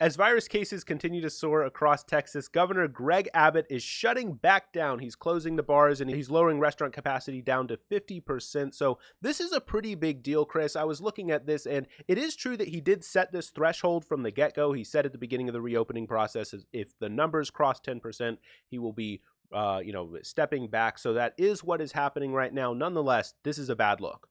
As virus cases continue to soar across Texas, Governor Greg Abbott is shutting back down. He's closing the bars and he's lowering restaurant capacity down to 50%. So this is a pretty big deal, Chris. I was looking at this, and it is true that he did set this threshold from the get-go. He said at the beginning of the reopening process, if the numbers cross 10%, he will be stepping back. So that is what is happening right now. Nonetheless, this is a bad look.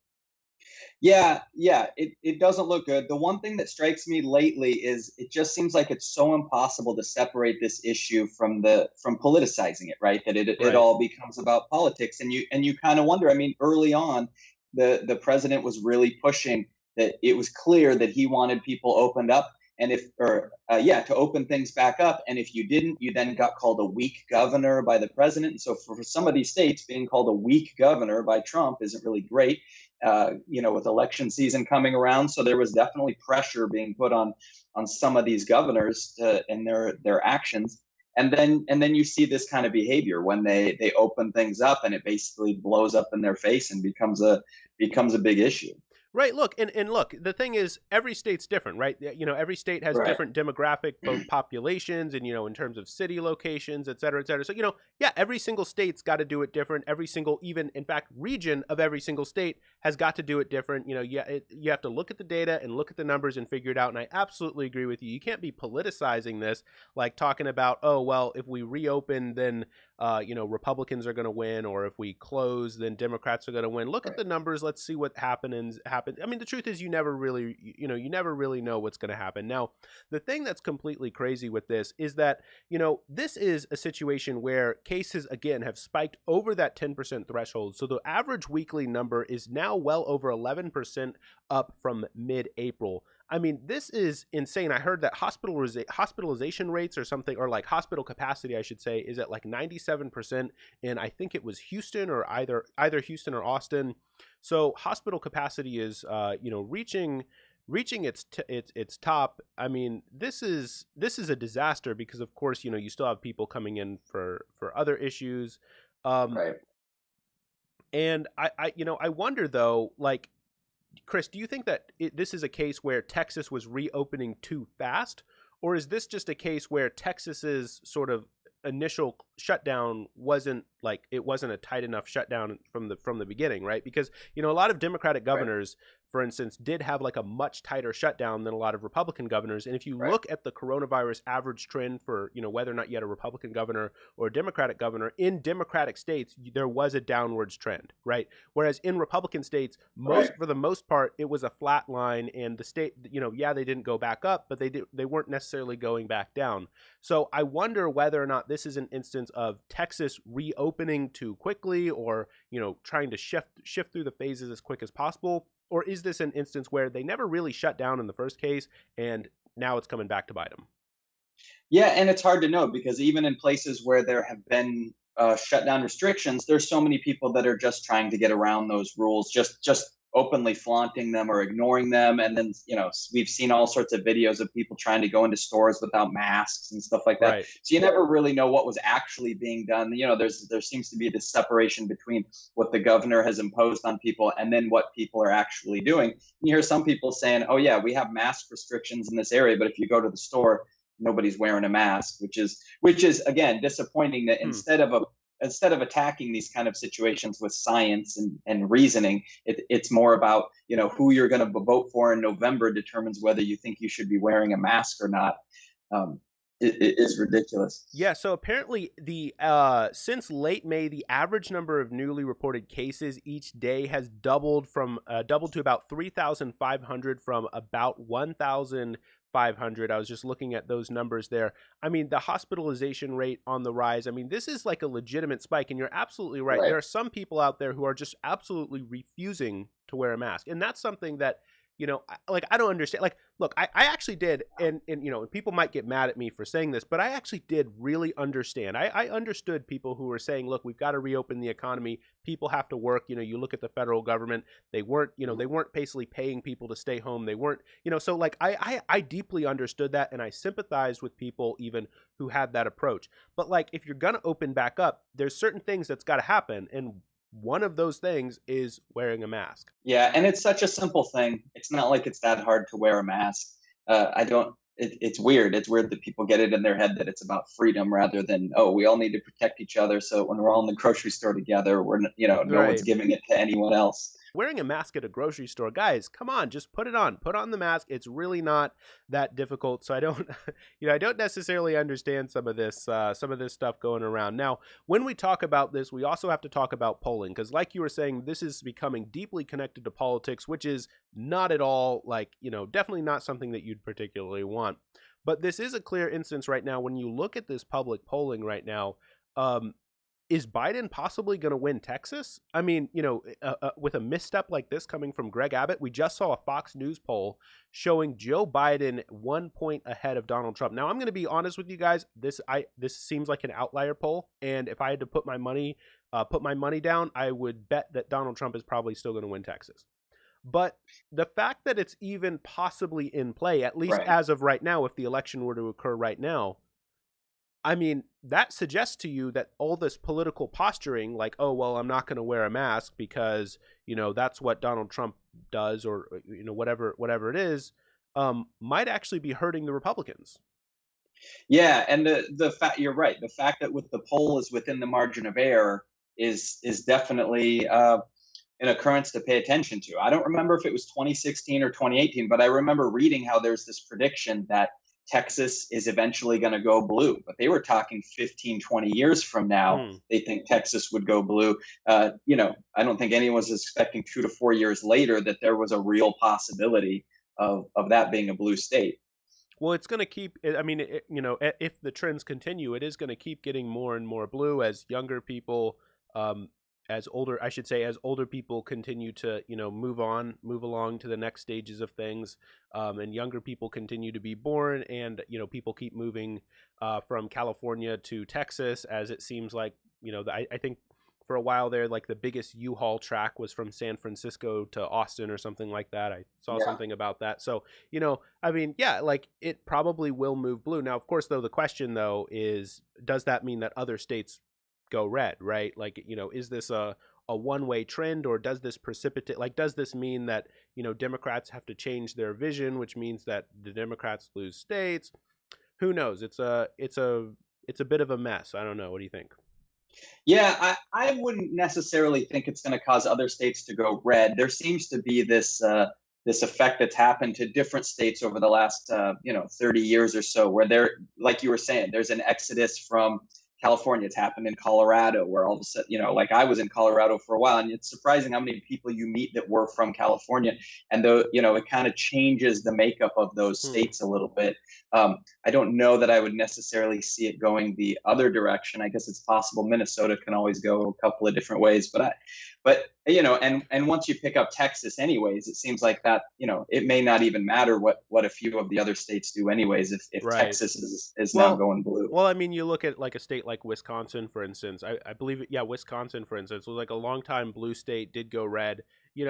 Yeah, it doesn't look good. The one thing that strikes me lately is it just seems like it's so impossible to separate this issue from politicizing it, right? That it Right. all becomes about politics, and you kind of wonder. I mean, early on, the president was really pushing that it was clear that he wanted people opened up, and to open things back up. And if you didn't, you then got called a weak governor by the president. And so for some of these states, being called a weak governor by Trump isn't really great. With election season coming around, so there was definitely pressure being put on some of these governors in their actions. And then you see this kind of behavior when they open things up, and it basically blows up in their face and becomes a big issue. Right. Look, and look, the thing is, every state's different, right? Every state has Right. different demographic, both populations and, in terms of city locations, et cetera, et cetera. So, yeah, every single state's got to do it different. Every single, even, in fact, region of every single state has got to do it different. You have to look at the data and look at the numbers and figure it out. And I absolutely agree with you. You can't be politicizing this, like talking about, oh, well, if we reopen, then, Republicans are going to win, or if we close, then Democrats are going to win. Look at the numbers. Let's see what happens. I mean, the truth is, you never really know what's going to happen. Now, the thing that's completely crazy with this is that, this is a situation where cases, again, have spiked over that 10% threshold. So the average weekly number is now well over 11% up from mid-April. I mean, this is insane. I heard that hospitalization rates or something, or like hospital capacity, I should say, is at like 97%. And I think it was Houston, or either Houston or Austin. So hospital capacity is, reaching its top. I mean, this is a disaster because, of course, you still have people coming in for other issues. Right. And I wonder though, like, Chris, do you think that this is a case where Texas was reopening too fast, or is this just a case where Texas's sort of initial shutdown wasn't a tight enough shutdown from the beginning, right? Because a lot of Democratic Right. governors, for instance, did have like a much tighter shutdown than a lot of Republican governors. And if you Right. look at the coronavirus average trend for whether or not you had a Republican governor or a Democratic governor in Democratic states, there was a downwards trend, right? Whereas in Republican states, Right. for the most part, it was a flat line, and the state, they didn't go back up, but they weren't necessarily going back down. So I wonder whether or not this is an instance of Texas reopening too quickly, or trying to shift through the phases as quick as possible, or is this an instance where they never really shut down in the first case, and now it's coming back to bite them? Yeah, and it's hard to know because even in places where there have been shutdown restrictions, there's so many people that are just trying to get around those rules, just openly flaunting them or ignoring them. And then we've seen all sorts of videos of people trying to go into stores without masks and stuff like that. Right. So you never really know what was actually being done. There seems to be this separation between what the governor has imposed on people and then what people are actually doing. You hear some people saying, "Oh yeah, we have mask restrictions in this area, but if you go to the store, nobody's wearing a mask," which is again disappointing. That instead of attacking these kind of situations with science and reasoning, it's more about who you're going to vote for in November determines whether you think you should be wearing a mask or not. It is ridiculous. Yeah, so apparently since late May, the average number of newly reported cases each day has doubled to about 3,500 from about 1,500. I was just looking at those numbers there. I mean, the hospitalization rate on the rise. I mean, this is like a legitimate spike, and you're absolutely right. Right. There are some people out there who are just absolutely refusing to wear a mask, and that's something that I don't understand. Like, look, I actually did, and people might get mad at me for saying this, but I actually did really understand. I understood people who were saying, look, we've got to reopen the economy. People have to work. You look at the federal government. They weren't basically paying people to stay home. They weren't, so like I deeply understood that, and I sympathized with people even who had that approach. But like, if you're going to open back up, there's certain things that's got to happen. And one of those things is wearing a mask. Yeah, and it's such a simple thing. It's not like it's that hard to wear a mask. I don't. it's weird. It's weird that people get it in their head that it's about freedom rather than, oh, we all need to protect each other. So when we're all in the grocery store together, no one's Right. giving it to anyone else. Wearing a mask at a grocery store, guys, come on, just put it on. Put on the mask. It's really not that difficult. So I don't, I don't necessarily understand some of this stuff going around. Now, when we talk about this, we also have to talk about polling because, like you were saying, this is becoming deeply connected to politics, which is not at all like, definitely not something that you'd particularly want. But this is a clear instance right now when you look at this public polling right now. Um, is Biden possibly going to win Texas? I mean, with a misstep like this coming from Greg Abbott, we just saw a Fox News poll showing Joe Biden 1 point ahead of Donald Trump. Now, I'm going to be honest with you guys. This seems like an outlier poll, and if I had to put my money down, I would bet that Donald Trump is probably still going to win Texas. But the fact that it's even possibly in play, at least Right. as of right now, if the election were to occur right now, I mean, that suggests to you that all this political posturing, like, oh, well, I'm not going to wear a mask because, that's what Donald Trump does or, whatever it is, might actually be hurting the Republicans. Yeah, and the fact you're right. The fact that with the poll is within the margin of error is definitely an occurrence to pay attention to. I don't remember if it was 2016 or 2018, but I remember reading how there's this prediction that Texas is eventually going to go blue. But they were talking 15, 20 years from now, Hmm. they think Texas would go blue. I don't think anyone was expecting 2 to 4 years later that there was a real possibility of that being a blue state. Well, it's going to keep, I mean, if the trends continue, it is going to keep getting more and more blue as younger people, um, I should say, as older people continue to, move along to the next stages of things, and younger people continue to be born, and, people keep moving from California to Texas, as it seems like, I think for a while there, like the biggest U-Haul track was from San Francisco to Austin or something like that. I saw Yeah. something about that. So, I mean, yeah, like it probably will move blue. Now, of course, though, the question though is, does that mean that other states go red, right? Like, is this a one-way trend, or does this precipitate, like, does this mean that, Democrats have to change their vision, which means that the Democrats lose states? Who knows? It's a bit of a mess. I don't know. What do you think? Yeah, I wouldn't necessarily think it's going to cause other states to go red. There seems to be this effect that's happened to different states over the last 30 years or so, where like you were saying, there's an exodus from California. It's happened in Colorado, where all of a sudden, like I was in Colorado for a while, and it's surprising how many people you meet that were from California, and though it kind of changes the makeup of those Hmm. states a little bit. I don't know that I would necessarily see it going the other direction. I guess it's possible Minnesota can always go a couple of different ways, and once you pick up Texas, anyways, it seems like that it may not even matter what a few of the other states do, anyways, if Right. Texas is now Well, going blue. well, I mean, you look at like a state like Wisconsin, for instance. I believe it. Yeah, Wisconsin, for instance, was like a long time blue state, did go red.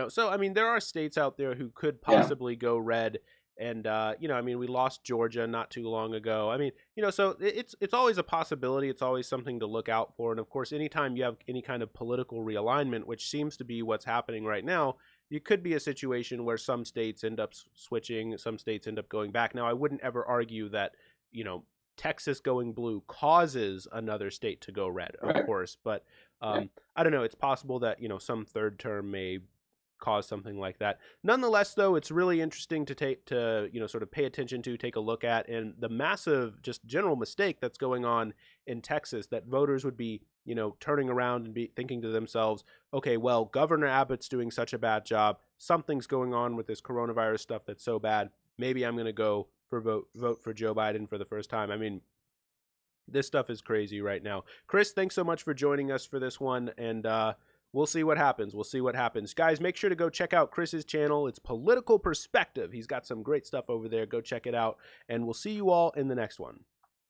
So I mean, there are states out there who could Yeah, possibly go red, and I mean, we lost Georgia not too long ago. I mean, so it's always a possibility. It's always something to look out for. And of course, anytime you have any kind of political realignment, which seems to be what's happening right now, you could be a situation where some states end up switching, some states end up going back. Now, I wouldn't ever argue that you know Texas going blue causes another state to go red, of right. course, but Yeah. I don't know. It's possible that some third term may cause something like that. Nonetheless, though, it's really interesting to take to sort of pay attention to, take a look at, and the massive just general mistake that's going on in Texas that voters would be turning around and be thinking to themselves, okay, well, Governor Abbott's doing such a bad job. Something's going on with this coronavirus stuff that's so bad. Maybe I'm going to go for vote for Joe Biden for the first time. I mean, this stuff is crazy right now. Chris, thanks so much for joining us for this one, and we'll see what happens. We'll see what happens. Guys, make sure to go check out Chris's channel. It's Political Perspective. He's got some great stuff over there. Go check it out, and we'll see you all in the next one.